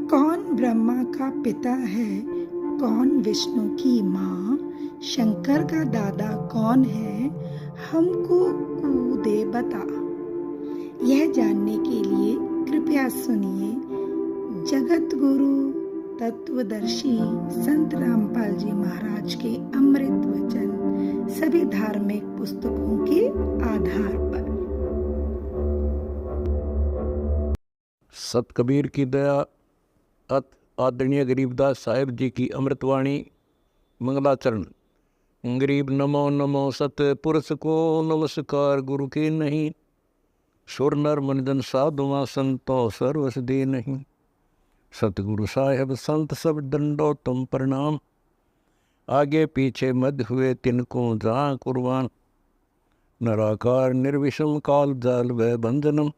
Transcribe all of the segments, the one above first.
कौन ब्रह्मा का पिता है, कौन विष्णु की माँ, शंकर का दादा कौन है, हमको कूदे बता। यह जानने के लिए कृपया सुनिए जगत गुरु तत्वदर्शी संत रामपाल जी महाराज के अमृत वचन सभी धार्मिक पुस्तकों के आधार पर। सत कबीर की दया, अत आदरणीय गरीबदास साहिब जी की अमृतवाणी मंगलाचरण। गरीब नमो नमो सत पुरुष को नमस्कार, गुरु की नहीं सुर नर मनजन साधुआ संतो सर्वस दे नहीं। सतगुरु साहेब संत सब दंडो तुम प्रणाम, आगे पीछे मध्य हुए तिनको जहाँ कुर्बान। नराकार निर्विषम काल जाल व बंधनम,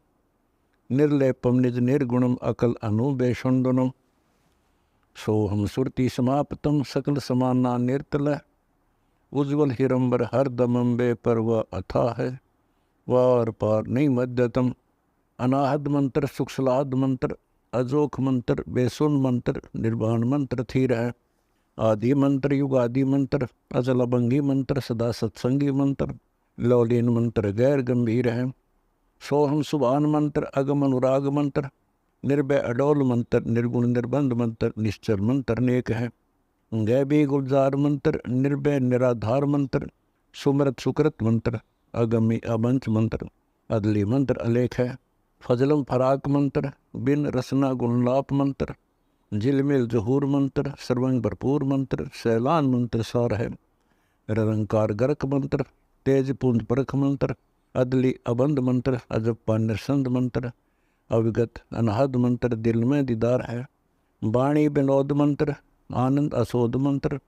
निर्लेपम निज निर्गुणम अकल अनुबेषुंडनम। सोहम सुरति समाप्तम सकल समाना निर्तल, उज्ज्वल हिरंबर हर दमंबे पर वह अथा है। वार पार नहीं मध्यतम, अनाहद मंत्र सुखसलाद मंत्र, अजोख मंत्र बेसुन मंत्र, निर्वाण मंत्र थीर है। आदि मंत्र युगादि मंत्र, अचल अभंगी मंत्र, सदा सत्संगी मंत्र, लौलीन मंत्र गैर गंभीर है। सोहम सुभान मंत्र, अगम अनुराग मंत्र, निर्भय अडोल मंत्र, निर्गुण निर्बंध मंत्र, निश्चर मंत्र नेक है। गैबी गुलजार मंत्र, निर्भय निराधार मंत्र, सुमरत सुकृत मंत्र, अगमी अबंच मंत्र, अदली मंत्र अलेख है। फजलम फराक मंत्र, बिन रसना गुणलाप मंत्र, झिलमिल जहूर मंत्र, सर्वंग भरपूर मंत्र, सैलान मंत्र सार है। निरंकार गर्क मंत्र, तेज पुंज परख मंत्र, अदली अबंध मंत्र, अजप्पा निरसंद मंत्र, अविगत अनहद मंत्र, दिल में दीदार है। वाणी विनोद मंत्र, आनंद असोद मंत्र,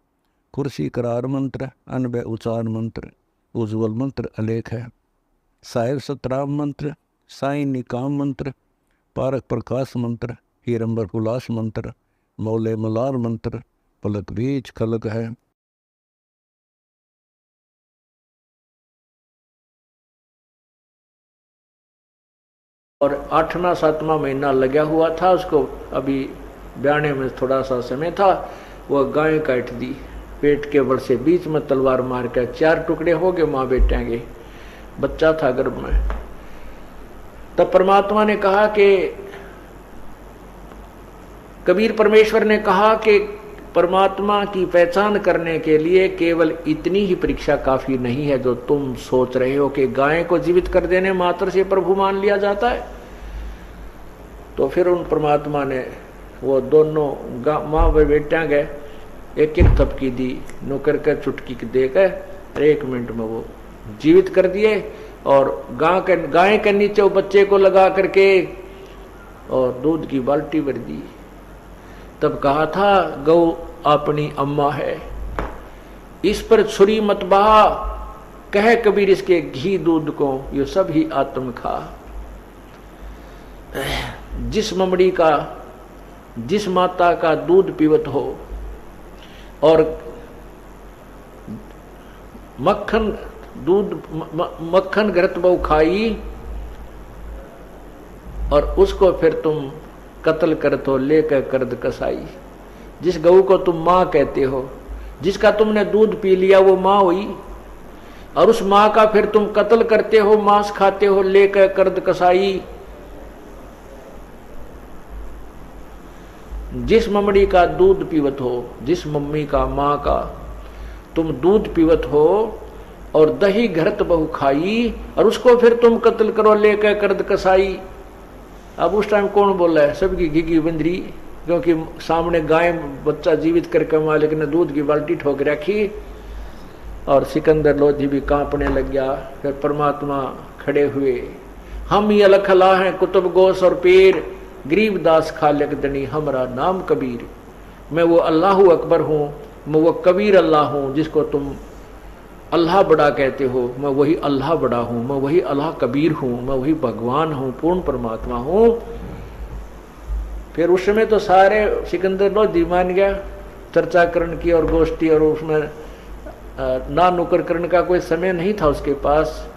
कुर्सी करार मंत्र, अनबय उचार मंत्र, उज्ज्वल मंत्र अलेख है। साहिब सतराम मंत्र, साई निकाम मंत्र, पारक प्रकाश मंत्र, हीरंबर हुलास मंत्र, मौले मलार मंत्र, पलक बीच खलक है। और 8वां 7वां महीना लगा हुआ था उसको, अभी ब्याने में थोड़ा सा समय था। वह गाय काट दी, पेट के बल से बीच में तलवार मार के 4 टुकड़े हो गए माँ बेटे के। बच्चा था गर्भ में। तब परमात्मा ने कहा कि कबीर परमेश्वर ने कहा कि परमात्मा की पहचान करने के लिए केवल इतनी ही परीक्षा काफी नहीं है जो तुम सोच रहे हो कि गाय को जीवित कर देने मात्र से प्रभु मान लिया जाता है। तो फिर उन परमात्मा ने वो दोनों माँ व बेटियां गए, एक एक थपकी दी, नौकर के चुटकी देकर 1 मिनट में वो जीवित कर दिए। और गाय के नीचे वो बच्चे को लगा करके और दूध की बाल्टी भर दी। तब कहा था गौ अपनी अम्मा है, इस पर छुरी मत बहा, कह कबीर इसके घी दूध को ये सब ही आत्म खा। जिस ममड़ी का, जिस माता का दूध पीवत हो और मक्खन दूध मक्खन घृत बहु खाई, और उसको फिर तुम कत्ल करत हो लेकर कर्द कसाई। जिस गऊ को तुम माँ कहते हो, जिसका तुमने दूध पी लिया वो माँ हुई, और उस माँ का फिर तुम कत्ल करते हो, मांस खाते हो लेकर कर्द कसाई। जिस ममड़ी का दूध पीवत हो, जिस मम्मी का माँ का तुम दूध पीवत हो और दही घरत बहु खाई, और उसको फिर तुम कत्ल करो लेकर कर्द कसाई। अब उस टाइम कौन बोला है? सबकी घिघी बंदरी, क्योंकि सामने गाय बच्चा जीवित करके मालिक ने दूध की बाल्टी ठोक रखी और सिकंदर लोधी भी कांपने लग गया। फिर परमात्मा खड़े हुए, हम ही अलख अला हैं कुतुब गोस और पीर, गरीबदास खालिक दनी हमारा नाम कबीर। मैं वो अल्लाह अकबर हूँ, मैं वो कबीर अल्लाह हूँ जिसको तुम अल्लाह बड़ा कहते हो। मैं वही अल्लाह बड़ा हूँ, मैं वही अल्लाह कबीर हूँ, मैं वही भगवान हूँ, पूर्ण परमात्मा हूँ। फिर उस समय तो सारे सिकंदर लोधी मान गया, चर्चा करण की और गोष्ठी, और उसमें ना नुकर करने का कोई समय नहीं था उसके पास।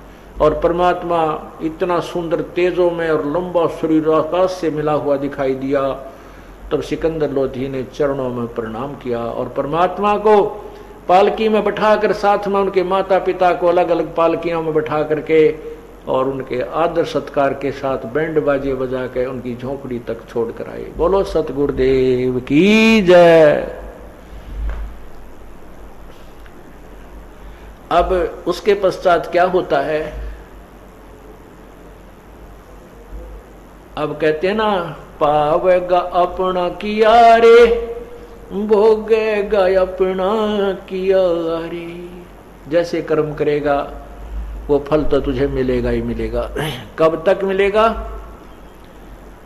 और परमात्मा इतना सुंदर तेजों में और लंबा शरीर आकाश से मिला हुआ दिखाई दिया। तब सिकंदर लोधी ने चरणों में प्रणाम किया और परमात्मा को पालकी में बैठाकर साथ में उनके माता पिता को अलग अलग पालकियों में बैठा करके और उनके आदर सत्कार के साथ बैंड बाजे बजा के उनकी झोपड़ी तक छोड़ कर आए। बोलो सतगुरुदेव की जय। अब उसके पश्चात क्या होता है? अब कहते हैं ना, पावेगा अपना किया रे, भोगेगा अपना किया रे। जैसे कर्म करेगा वो फल तो तुझे मिलेगा ही मिलेगा। कब तक मिलेगा?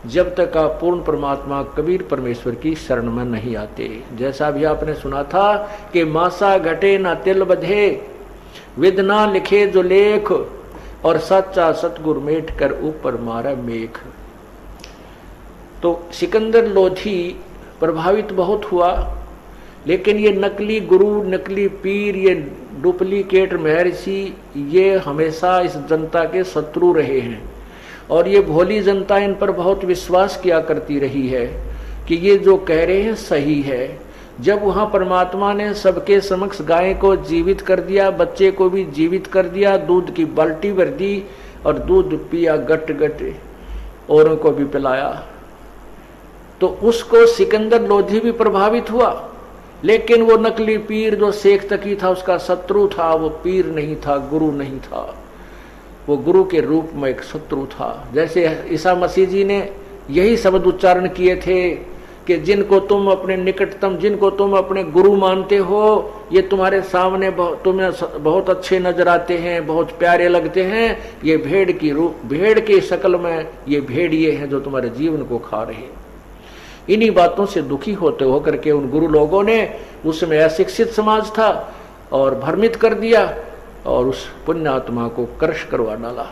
जब तक आप पूर्ण परमात्मा कबीर परमेश्वर की शरण में नहीं आते। जैसा भी आपने सुना था कि मासा घटे ना तिल बधे, विद ना लिखे जो लेख, और सच्चा सतगुरु मेट कर ऊपर मारा मेख। तो सिकंदर लोधी प्रभावित बहुत हुआ, लेकिन ये नकली गुरु, नकली पीर, ये डुप्लीकेट महर्षि, ये हमेशा इस जनता के शत्रु रहे हैं। और ये भोली जनता इन पर बहुत विश्वास किया करती रही है कि ये जो कह रहे हैं सही है। जब वहां परमात्मा ने सबके समक्ष गाय को जीवित कर दिया, बच्चे को भी जीवित कर दिया, दूध की बाल्टी भर दी और दूध पिया गट गट, औरों को भी पिलाया, तो उसको सिकंदर लोधी भी प्रभावित हुआ। लेकिन वो नकली पीर जो शेख तकी था उसका शत्रु था। वो पीर नहीं था, गुरु नहीं था, वो गुरु के रूप में एक शत्रु था। जैसे ईसा मसीह जी ने यही शब्द उच्चारण किए थे कि जिनको तुम अपने निकटतम, जिनको तुम अपने गुरु मानते हो, ये तुम्हारे सामने तुम्हें बहुत अच्छे नजर आते हैं, बहुत प्यारे लगते हैं, ये भेड़ की शक्ल में ये भेड़िए हैं जो तुम्हारे जीवन को खा रहे हैं। इन्हीं बातों से दुखी होते होकर के उन गुरु लोगों ने, उसमें अशिक्षित समाज था, और भ्रमित कर दिया और उस पुण्यात्मा को क्रश करवा डाला।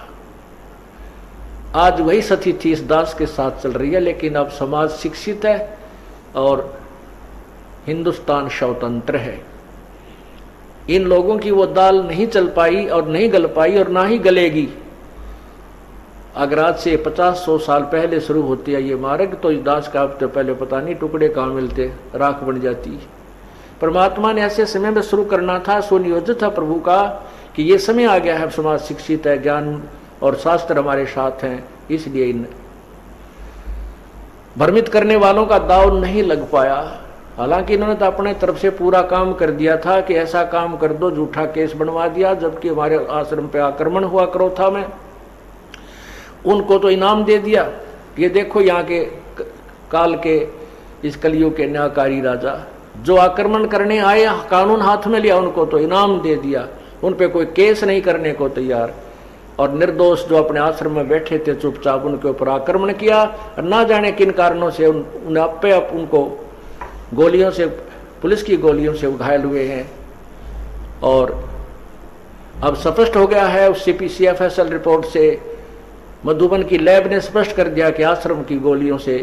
आज वही स्थिति इस दास के साथ चल रही है, लेकिन अब समाज शिक्षित है और हिंदुस्तान स्वतंत्र है। इन लोगों की वो दाल नहीं चल पाई और नहीं गल पाई और ना ही गलेगी। अगर आज से 50-100 साल पहले शुरू होती है ये मार्ग, तो इस दास का हफ्ते पहले पता नहीं टुकड़े कहाँ मिलते, राख बन जाती। परमात्मा ने ऐसे समय में शुरू करना था, सुनियोजित था प्रभु का कि ये समय आ गया है, समाज शिक्षित है, ज्ञान और शास्त्र हमारे साथ हैं, इसलिए इन भ्रमित करने वालों का दाव नहीं लग पाया। हालांकि इन्होंने तो अपने तरफ से पूरा काम कर दिया था कि ऐसा काम कर दो, झूठा केस बनवा दिया, जबकि हमारे आश्रम पे आक्रमण हुआ क्रोथा में, उनको तो इनाम दे दिया। ये देखो यहाँ के काल के इस कलियुग के न्यायकारी राजा जो आक्रमण करने आए, कानून हाथ में लिया, उनको तो इनाम दे दिया, उन पे कोई केस नहीं करने को तैयार। और निर्दोष जो अपने आश्रम में बैठे थे चुपचाप, उनके ऊपर आक्रमण किया। और ना जाने किन कारणों से उनको गोलियों से, पुलिस की गोलियों से घायल हुए हैं। और अब स्पष्ट हो गया है उस CFSL रिपोर्ट से, मधुबन की लैब ने स्पष्ट कर दिया कि आश्रम की गोलियों से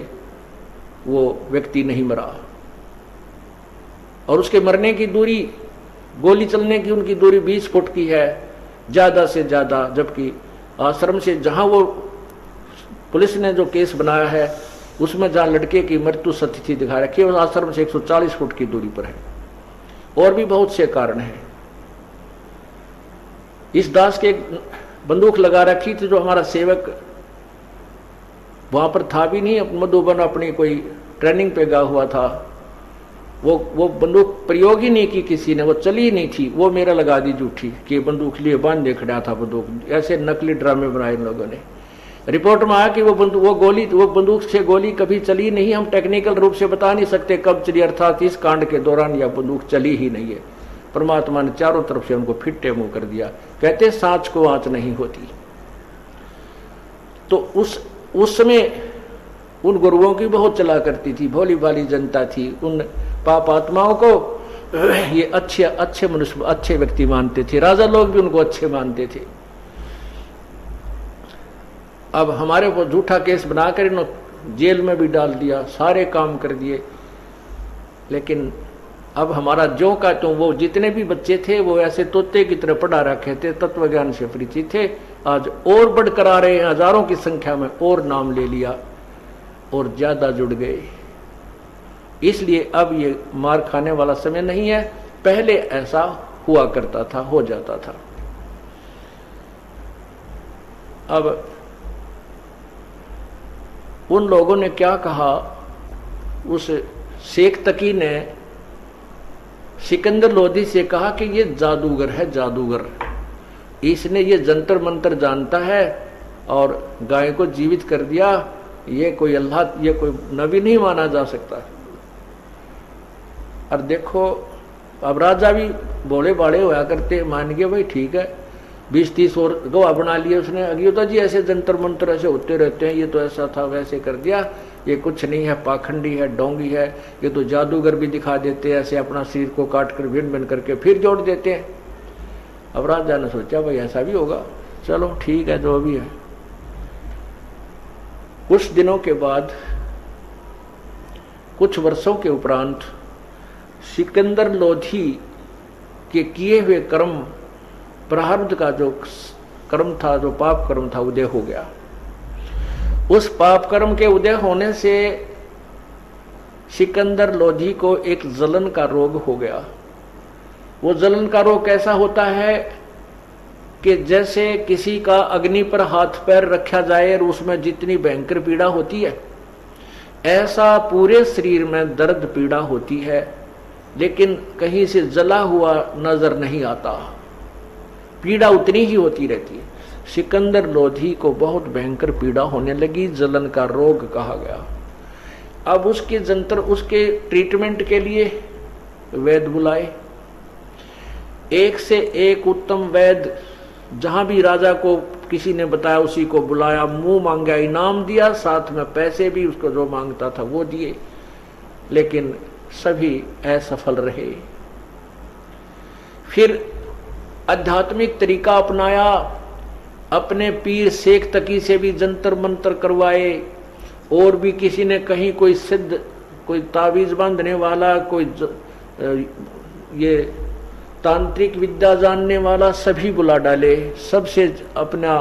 वो व्यक्ति नहीं मरा, और उसके मरने की दूरी, गोली चलने की उनकी दूरी 20 फुट की है ज्यादा से ज्यादा, जबकि आश्रम से जहां वो पुलिस ने जो केस बनाया है उसमें जहां लड़के की मृत्यु स्थिति दिखा रखी है, उस आश्रम से 140 फुट की दूरी पर है। और भी बहुत से कारण हैं। इस दास के बंदूक लगा रखी थी जो हमारा सेवक वहां पर था भी नहीं, मधुबन अपनी कोई ट्रेनिंग पे गया हुआ था, वो बंदूक प्रयोग ही नहीं की किसी ने, वो चली ही नहीं थी, वो मेरा लगा दी झूठी कि बंदूक लिए बांध दे खड़ा था बंदूक। ऐसे नकली ड्रामे बनाए इन लोगों ने। रिपोर्ट में आया कि वो बंदूक से गोली कभी चली नहीं। हम टेक्निकल रूप से बता नहीं सकते कब चली, अर्थात इस कांड के दौरान यह बंदूक चली ही नहीं है। परमात्मा ने चारों तरफ से उनको फिट्टे मुंह कर दिया। कहते सांच को आंच नहीं होती। तो उस समय उन गुरुओं की बहुत चला करती थी, भोली भाली जनता थी। उन पाप आत्माओं को ये अच्छे मनुष्य, अच्छे व्यक्ति मानते थे। राजा लोग भी उनको अच्छे मानते थे। अब हमारे को झूठा केस बनाकर इन्होंने जेल में भी डाल दिया, सारे काम कर दिए। लेकिन अब हमारा जो का तो वो जितने भी बच्चे थे वो ऐसे तोते की तरह पढ़ा रखे थे, तत्व ज्ञान से परिचित थे। आज और बढ़कर आ रहे हैं, हजारों की संख्या में और नाम ले लिया और ज्यादा जुड़ गए। इसलिए अब ये मार खाने वाला समय नहीं है, पहले ऐसा हुआ करता था, हो जाता था। अब उन लोगों ने क्या कहा, उस शेख तकी ने सिकंदर लोधी से कहा कि ये जादूगर है, जादूगर, इसने ये जंतर मंतर जानता है और गाय को जीवित कर दिया, ये कोई अल्लाह, ये कोई नबी नहीं माना जा सकता। और देखो अब राजा भी बोले बाड़े होया करते, मान गए भाई ठीक है, 20-30 और गवाह बना लिए उसने, अगियोता जी ऐसे जंतर मंतर ऐसे होते रहते हैं, ये तो ऐसा था वैसे कर दिया, ये कुछ नहीं है, पाखंडी है, डोंगी है, ये तो जादूगर भी दिखा देते हैं, ऐसे अपना शरीर को काट कर भिन्न भिन्न करके फिर जोड़ देते हैं। अब राजा ने सोचा भाई ऐसा भी होगा, चलो ठीक है जो भी है। कुछ दिनों के बाद, कुछ वर्षों के उपरांत सिकंदर लोधी के किए हुए कर्म, प्रारब्ध का जो कर्म था, जो पाप कर्म था, उदय हो गया। उस पाप कर्म के उदय होने से सिकंदर लोधी को एक जलन का रोग हो गया। वो जलन का रोग कैसा होता है कि जैसे किसी का अग्नि पर हाथ पैर रखा जाए और उसमें जितनी भयंकर पीड़ा होती है, ऐसा पूरे शरीर में दर्द पीड़ा होती है, लेकिन कहीं से जला हुआ नजर नहीं आता, पीड़ा उतनी ही होती रहती है। सिकंदर लोधी को बहुत भयंकर पीड़ा होने लगी, जलन का रोग कहा गया। अब उसके जंतर, उसके ट्रीटमेंट के लिए वैद्य बुलाए, एक से एक उत्तम वैद्य, जहां भी राजा को किसी ने बताया उसी को बुलाया, मुंह मांगा इनाम दिया, साथ में पैसे भी उसको जो मांगता था वो दिए, लेकिन सभी असफल रहे। फिर आध्यात्मिक तरीका अपनाया, अपने पीर शेख तकी से भी जंतर मंतर करवाए, और भी किसी ने कहीं कोई सिद्ध, कोई तावीज बांधने वाला, कोई ये तांत्रिक विद्या जानने वाला, सभी बुला डाले, सबसे अपना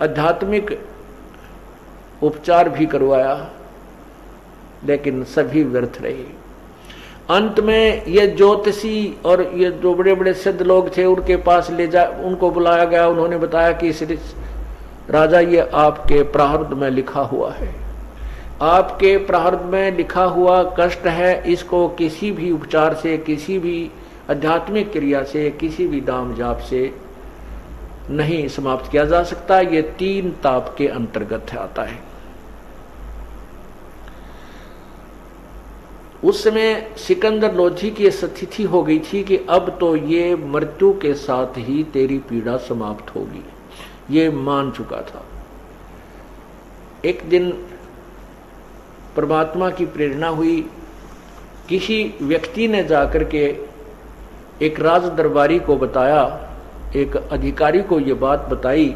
आध्यात्मिक उपचार भी करवाया, लेकिन सभी व्यर्थ रहे। अंत में ये ज्योतिषी और ये जो बड़े बड़े सिद्ध लोग थे उनके पास ले जा, उनको बुलाया गया। उन्होंने बताया कि श्री राजा, ये आपके प्रारब्ध में लिखा हुआ है, आपके प्रारब्ध में लिखा हुआ कष्ट है, इसको किसी भी उपचार से, किसी भी आध्यात्मिक क्रिया से, किसी भी नाम जाप से नहीं समाप्त किया जा सकता। ये 3 ताप के अंतर्गत आता है। उस समय सिकंदर लोधी की स्थिति हो गई थी कि अब तो ये मृत्यु के साथ ही तेरी पीड़ा समाप्त होगी, ये मान चुका था। एक दिन परमात्मा की प्रेरणा हुई, किसी व्यक्ति ने जाकर के एक राज दरबारी को बताया, एक अधिकारी को ये बात बताई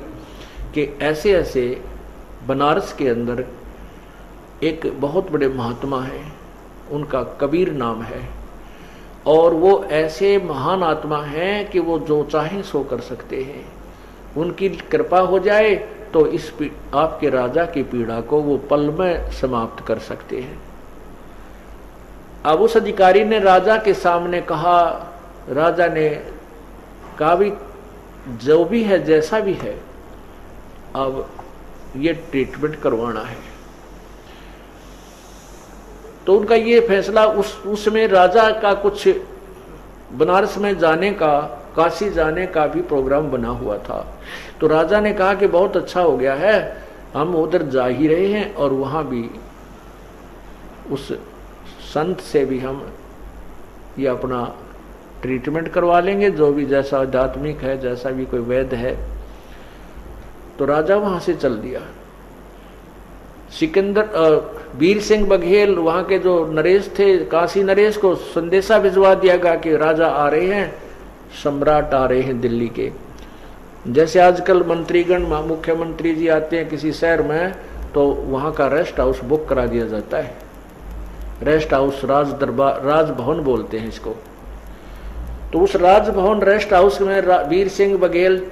कि ऐसे ऐसे बनारस के अंदर एक बहुत बड़े महात्मा है, उनका कबीर नाम है, और वो ऐसे महान आत्मा हैं कि वो जो चाहे सो कर सकते हैं, उनकी कृपा हो जाए तो इस आपके राजा की पीड़ा को वो पल में समाप्त कर सकते हैं। अब उस अधिकारी ने राजा के सामने कहा, राजा ने कहा भी जो भी है, जैसा भी है, अब ये ट्रीटमेंट करवाना है। तो उनका ये फैसला, उसमें राजा का कुछ बनारस में जाने का, काशी जाने का भी प्रोग्राम बना हुआ था। तो राजा ने कहा कि बहुत अच्छा हो गया है, हम उधर जा ही रहे हैं और वहां भी उस संत से भी हम ये अपना ट्रीटमेंट करवा लेंगे, जो भी जैसा आध्यात्मिक है, जैसा भी कोई वैद्य है। तो राजा वहां से चल दिया। वीर सिंह बघेल, वहां के जो नरेश थे, काशी नरेश को संदेशा भिजवा दिया गया कि राजा आ रहे हैं, सम्राट आ रहे हैं दिल्ली के। जैसे आजकल मंत्रीगण, मुख्यमंत्री जी आते हैं किसी शहर में, तो वहां का रेस्ट हाउस बुक करा दिया जाता है। रेस्ट हाउस, राज दरबार, राजभवन बोलते हैं इसको। तो उस राजभवन रेस्ट हाउस में वीर सिंह बघेल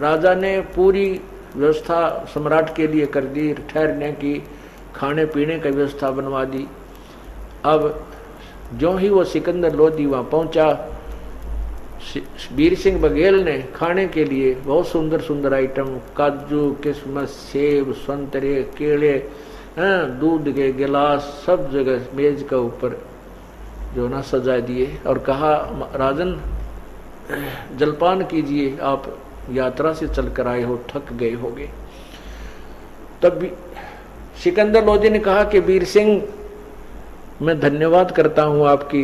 राजा ने पूरी व्यवस्था सम्राट के लिए कर दी, ठहरने की, खाने पीने की व्यवस्था बनवा दी। अब जो ही वो सिकंदर लोधी वहाँ पहुंचा, वीर सिंह बघेल ने खाने के लिए बहुत सुंदर सुंदर आइटम, काजू किशमिश सेब संतरे केले, दूध के गिलास सब जगह मेज के ऊपर जो ना सजा दिए और कहा राजन जलपान कीजिए, आप यात्रा से चलकर आए हो, थक गए होगे। तब भी सिकंदर लोधी ने कहा कि वीर सिंह मैं धन्यवाद करता हूं आपकी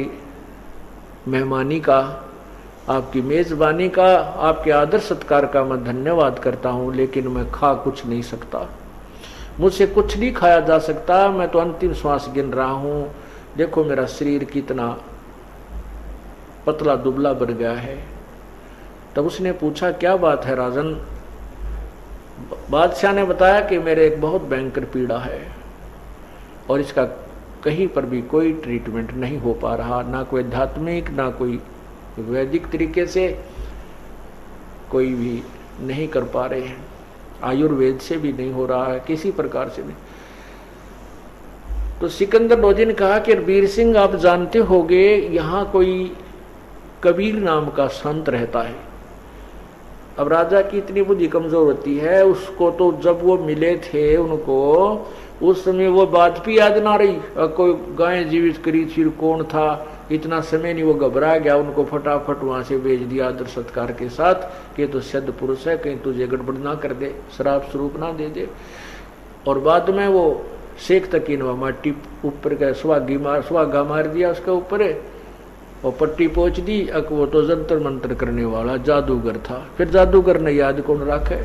मेहमानी का, आपकी मेजबानी का, आपके आदर सत्कार का मैं धन्यवाद करता हूं, लेकिन मैं खा कुछ नहीं सकता, मुझसे कुछ नहीं खाया जा सकता, मैं तो अंतिम श्वास गिन रहा हूं। देखो मेरा शरीर कितना पतला दुबला बढ़ गया है। तब उसने पूछा क्या बात है राजन? बादशाह ने बताया कि मेरे एक बहुत भयंकर पीड़ा है और इसका कहीं पर भी कोई ट्रीटमेंट नहीं हो पा रहा, ना कोई आध्यात्मिक ना कोई वैदिक तरीके से कोई भी नहीं कर पा रहे हैं, आयुर्वेद से भी नहीं हो रहा है, किसी प्रकार से नहीं। तो सिकंदर लोधी ने कहा कि वीर सिंह आप जानते होंगे यहाँ कोई कबीर नाम का संत रहता है। अब राजा की इतनी बुद्धि कमजोर होती है, उसको तो जब वो मिले थे उनको उस समय वो बात भी याद ना रही, कोई गाय जीवित करी थी कौन था, इतना समय नहीं, वो घबरा गया, उनको फटाफट वहां से भेज दिया आदर सत्कार के साथ कि तो सिद्ध पुरुष है, कहीं तुझे गड़बड़ ना कर दे, शराब स्वरूप ना दे दे। और बाद में वो शेख तकीनवा माटी ऊपर का सुहागा मार दिया उसके ऊपर और पट्टी पहुंच दी। वो तो जंतर मंत्र करने वाला जादूगर था, फिर जादूगर ने याद कौन रखे।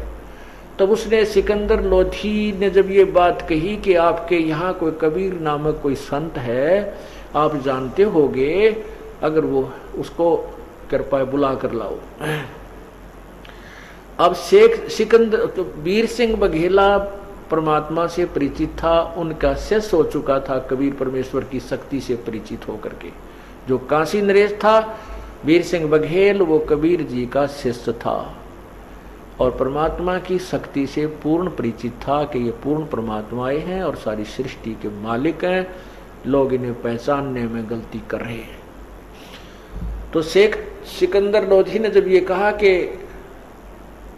तब उसने सिकंदर लोधी ने जब ये बात कही कि आपके यहाँ कोई कबीर नामक कोई संत है, आप जानते होगे, अगर वो उसको कृपया बुला कर लाओ। अब सिकंदर तो वीर सिंह बघेला परमात्मा से परिचित था, उनका शिष्य हो चुका था, कबीर परमेश्वर की शक्ति से परिचित होकर के। जो काशी नरेश था वीर सिंह बघेल, वो कबीर जी का शिष्य था और परमात्मा की शक्ति से पूर्ण परिचित था कि ये पूर्ण परमात्माएं हैं और सारी सृष्टि के मालिक हैं, लोग इन्हें पहचानने में गलती कर रहे हैं। तो सिकंदर लोधी ने जब ये कहा कि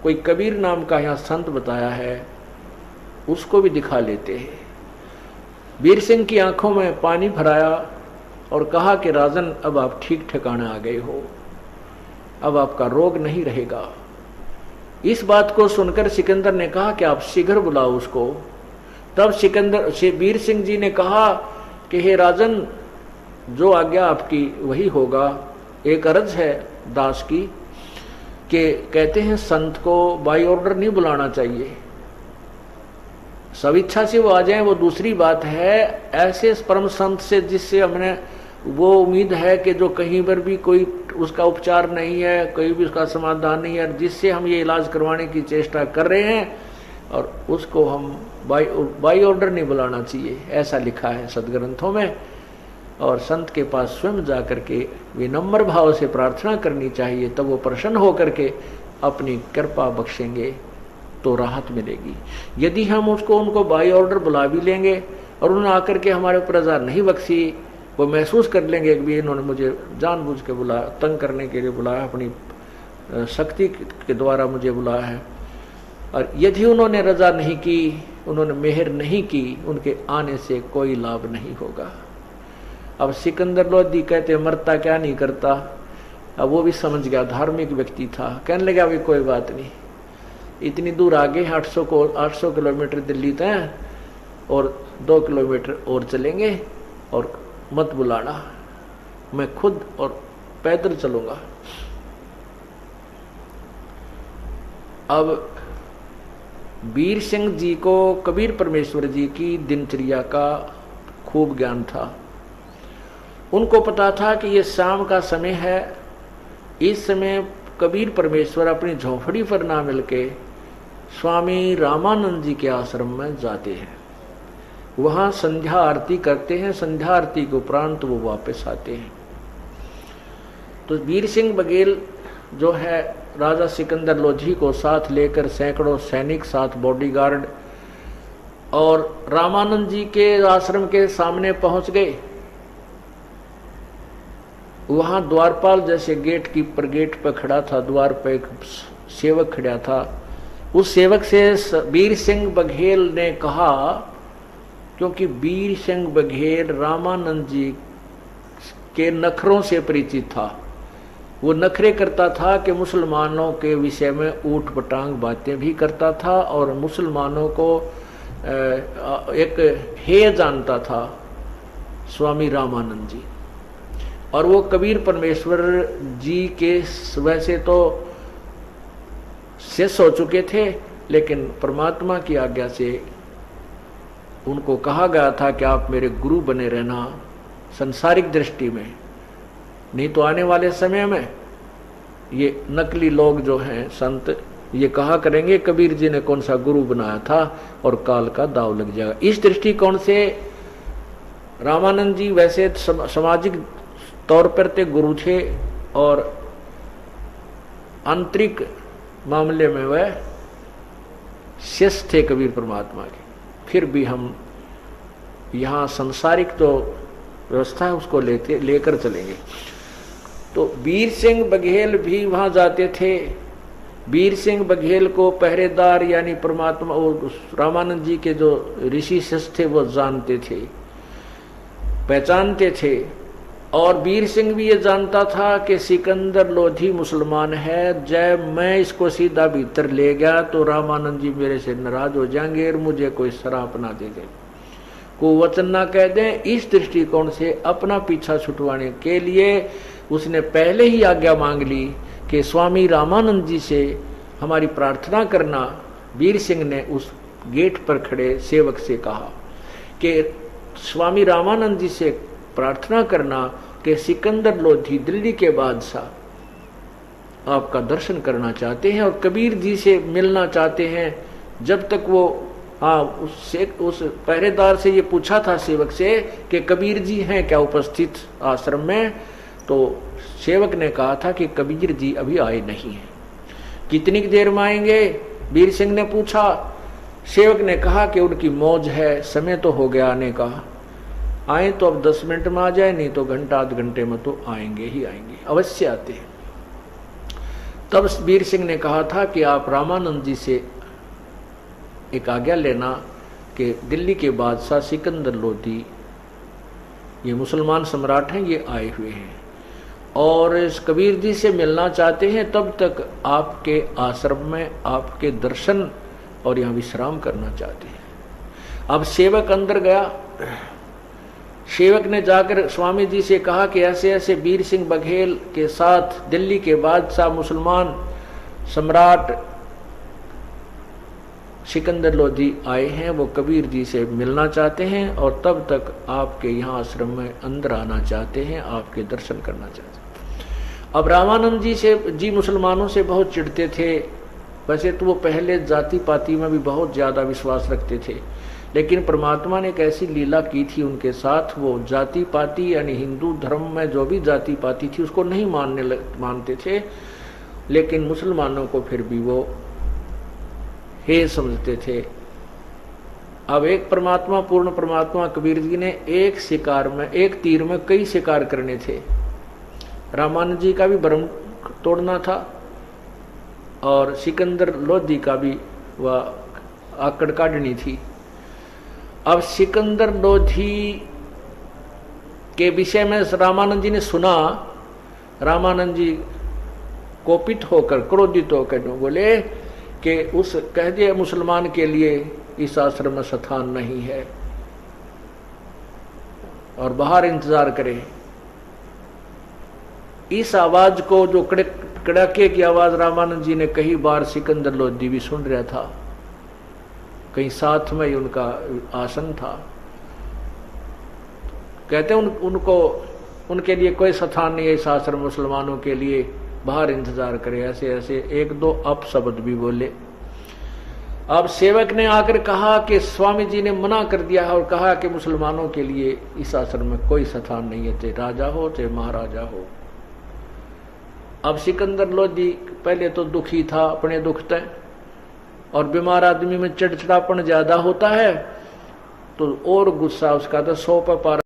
कोई कबीर नाम का यहाँ संत बताया है, उसको भी दिखा लेते हैं। वीर सिंह की आंखों में पानी भराया और कहा कि राजन अब आप ठीक ठिकाने आ गए हो, अब आपका रोग नहीं रहेगा। इस बात को सुनकर सिकंदर ने कहा कि आप शीघ्र बुलाओ उसको। तब वीर सिंह जी ने कहा कि हे राजन, जो आज्ञा आपकी वही होगा। एक अर्ज है दास की कि कहते हैं संत को बाई ऑर्डर नहीं बुलाना चाहिए, सब इच्छा से वो आ जाए वो दूसरी बात है। ऐसे परम संत से जिससे हमने वो उम्मीद है कि जो कहीं पर भी कोई उसका उपचार नहीं है, कोई भी उसका समाधान नहीं है, जिससे हम ये इलाज करवाने की चेष्टा कर रहे हैं, और उसको हम बाई ऑर्डर नहीं बुलाना चाहिए, ऐसा लिखा है सदग्रंथों में। और संत के पास स्वयं जा करके विनम्र भाव से प्रार्थना करनी चाहिए, तब वो प्रसन्न होकर के अपनी कृपा बख्शेंगे तो राहत मिलेगी। यदि हम उनको बाई ऑर्डर बुला भी लेंगे और उन्होंने आकर के हमारे ऊपर रजा नहीं बख्शी, वो महसूस कर लेंगे कि इन्होंने मुझे जानबूझ के बुलाया, तंग करने के लिए बुलाया, अपनी शक्ति के द्वारा मुझे बुलाया है। और यदि उन्होंने रजा नहीं की, उन्होंने मेहर नहीं की, उनके आने से कोई लाभ नहीं होगा। अब सिकंदर लोधी कहते मरता क्या नहीं करता। अब वो भी समझ गया, धार्मिक व्यक्ति था, कहने लगा अभी कोई बात नहीं, इतनी दूर आगे 800 किलोमीटर दिल्ली तय और 2 किलोमीटर और चलेंगे, और मत बुलाना, मैं खुद और पैदल चलूंगा। अब वीर सिंह जी को कबीर परमेश्वर जी की दिनचर्या का खूब ज्ञान था। उनको पता था कि ये शाम का समय है, इस समय कबीर परमेश्वर अपनी झोंपड़ी पर ना मिलके स्वामी रामानंद जी के आश्रम में जाते हैं, वहां संध्या आरती करते हैं, संध्या आरती के उपरांत वो वापस आते हैं। तो वीर सिंह बघेल जो है राजा सिकंदर लोधी को साथ लेकर सैकड़ों सैनिक साथ बॉडीगार्ड और रामानंद जी के आश्रम के सामने पहुंच गए। वहाँ द्वारपाल जैसे गेट कीपर गेट पर खड़ा था, द्वार पर एक सेवक खड़ा था। उस सेवक से वीर सिंह बघेल ने कहा, क्योंकि वीर सिंह बघेल रामानंद जी के नखरों से परिचित था। वो नखरे करता था कि मुसलमानों के विषय में ऊट पटांग बातें भी करता था और मुसलमानों को एक हेय जानता था स्वामी रामानंद जी। और वो कबीर परमेश्वर जी के वैसे तो शिष्य हो चुके थे, लेकिन परमात्मा की आज्ञा से उनको कहा गया था कि आप मेरे गुरु बने रहना संसारिक दृष्टि में, नहीं तो आने वाले समय में ये नकली लोग जो हैं संत ये कहा करेंगे कबीर जी ने कौन सा गुरु बनाया था और काल का दाव लग जाएगा। इस दृष्टिकोण से रामानंद जी वैसे सामाजिक तौर पर ते गुरु थे और आंतरिक मामले में वह शिष्य थे कबीर परमात्मा के। फिर भी हम यहाँ सांसारिक तो व्यवस्था है उसको लेकर चलेंगे। तो वीर सिंह बघेल भी वहां जाते थे। वीर सिंह बघेल को पहरेदार यानी परमात्मा और रामानंद जी के जो ऋषि शिष्य थे वो जानते थे, पहचानते थे। और वीर सिंह भी ये जानता था कि सिकंदर लोधी मुसलमान है, जब मैं इसको सीधा भीतर ले गया तो रामानंद जी मेरे से नाराज हो जाएंगे और मुझे कोई शराप ना दे दे, को वचन ना कह दें। इस दृष्टिकोण से अपना पीछा छुटवाने के लिए उसने पहले ही आज्ञा मांग ली कि स्वामी रामानंद जी से हमारी प्रार्थना करना। वीर सिंह ने उस गेट पर खड़े सेवक से कहा कि स्वामी रामानंद जी से प्रार्थना करना कि सिकंदर लोधी दिल्ली के बादशाह आपका दर्शन करना चाहते हैं और कबीर जी से मिलना चाहते हैं। जब तक वो उस पहरेदार से ये पूछा था सेवक से कि कबीर जी हैं क्या उपस्थित आश्रम में, तो सेवक ने कहा था कि कबीर जी अभी आए नहीं हैं। कितनी देर में आएंगे, वीर सिंह ने पूछा। सेवक ने कहा कि उनकी मौज है, समय तो हो गया आने का, आए तो अब 10 मिनट में आ जाए, नहीं तो घंटा आध घंटे में तो आएंगे ही आएंगे, अवश्य आते हैं। तब वीर सिंह ने कहा था कि आप रामानंद जी से एक आज्ञा लेना कि दिल्ली के बादशाह सिकंदर लोधी ये मुसलमान सम्राट हैं, ये आए हुए हैं और इस कबीर जी से मिलना चाहते हैं। तब तक आपके आश्रम में आपके दर्शन और यहाँ विश्राम करना चाहते हैं। अब सेवक अंदर गया। सेवक ने जाकर स्वामी जी से कहा कि ऐसे ऐसे वीर सिंह बघेल के साथ दिल्ली के बादशाह मुसलमान सम्राट सिकंदर लोधी आए हैं, वो कबीर जी से मिलना चाहते हैं और तब तक आपके यहाँ आश्रम में अंदर आना चाहते हैं, आपके दर्शन करना चाहते हैं। अब रामानंद जी मुसलमानों से बहुत चिढ़ते थे। वैसे तो वो पहले जाति पाति में भी बहुत ज्यादा विश्वास रखते थे, लेकिन परमात्मा ने एक ऐसी लीला की थी उनके साथ, वो जाति पाति यानी हिंदू धर्म में जो भी जाति पाति थी उसको नहीं मानते थे, लेकिन मुसलमानों को फिर भी वो हे समझते थे। अब एक परमात्मा पूर्ण परमात्मा कबीर जी ने एक शिकार में, एक तीर में कई शिकार करने थे। रामानंद जी का भी भ्रम तोड़ना था और सिकंदर लोधी का भी वह आकड़ काटनी थी। अब सिकंदर लोधी के विषय में रामानंद जी ने सुना। रामानंद जी कोपित होकर, क्रोधित होकर बोले कि उस कह दिए मुसलमान के लिए इस आश्रम में स्थान नहीं है और बाहर इंतजार करे। इस आवाज को, जो कड़ाके की आवाज रामानंद जी ने कई बार सिकंदर लोधी भी सुन रहा था, कहीं साथ में ही उनका आसन था। कहते उनको उनके लिए कोई स्थान नहीं है इस आश्रम, मुसलमानों के लिए बाहर इंतजार करे। ऐसे ऐसे एक दो अपशब्द भी बोले। अब सेवक ने आकर कहा कि स्वामी जी ने मना कर दिया है और कहा कि मुसलमानों के लिए इस आश्रम में कोई स्थान नहीं है, चाहे राजा हो चाहे महाराजा हो। अब सिकंदर लोधी पहले तो दुखी था अपने दुख तय, और बीमार आदमी में चिड़चिड़ापन ज्यादा होता है तो और गुस्सा उसका तो 100 पर पार